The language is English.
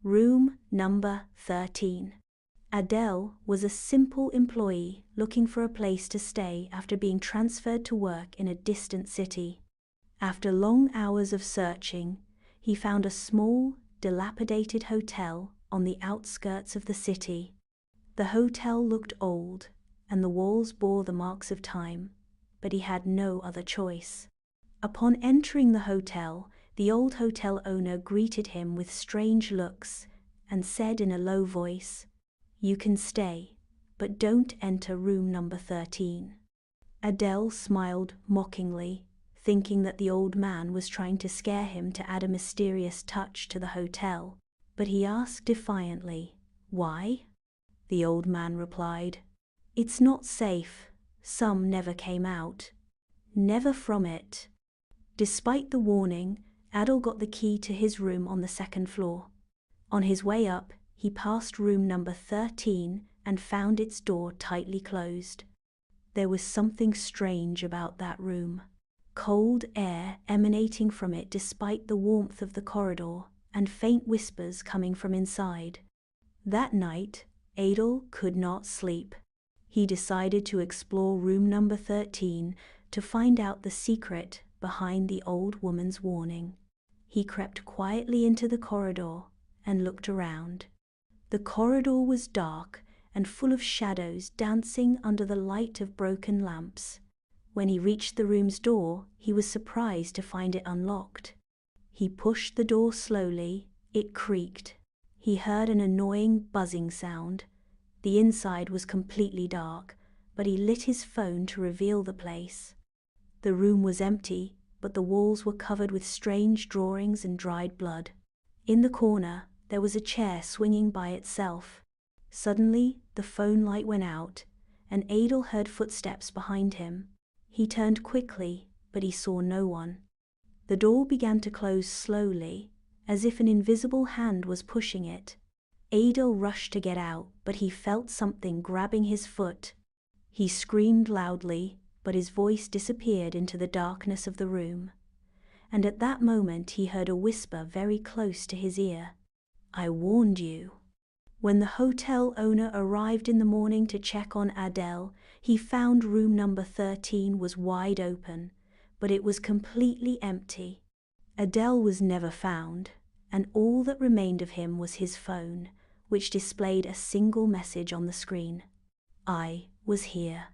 Room number 13. Adel was a simple employee looking for a place to stay after being transferred to work in a distant city. After long hours of searching, he found a small, dilapidated hotel on the outskirts of the city. The hotel looked old, and the walls bore the marks of time, but he had no other choice. Upon entering the hotel, the old hotel owner greeted him with strange looks and said in a low voice, "You can stay, but don't enter room number 13. Adel smiled mockingly, thinking that the old man was trying to scare him to add a mysterious touch to the hotel, but he asked defiantly, "Why?" The old man replied, "It's not safe. Some never came out. Never from it." Despite the warning, Adel got the key to his room on the second floor. On his way up, he passed room number 13 and found its door tightly closed. There was something strange about that room. Cold air emanating from it despite the warmth of the corridor, and faint whispers coming from inside. That night, Adel could not sleep. He decided to explore room number 13 to find out the secret behind the old woman's warning. He crept quietly into the corridor and looked around. The corridor was dark and full of shadows dancing under the light of broken lamps. When he reached the room's door, he was surprised to find it unlocked. He pushed the door slowly. It creaked. He heard an annoying buzzing sound. The inside was completely dark, but he lit his phone to reveal the place. The room was empty, but the walls were covered with strange drawings and dried blood. In the corner, there was a chair swinging by itself. Suddenly, the phone light went out, and Adel heard footsteps behind him. He turned quickly, but he saw no one. The door began to close slowly, as if an invisible hand was pushing it. Adel rushed to get out, but he felt something grabbing his foot. He screamed loudly, but his voice disappeared into the darkness of the room. And at that moment he heard a whisper very close to his ear. "I warned you." When the hotel owner arrived in the morning to check on Adel, he found room number 13 was wide open, but it was completely empty. Adel was never found, and all that remained of him was his phone, which displayed a single message on the screen. "I was here."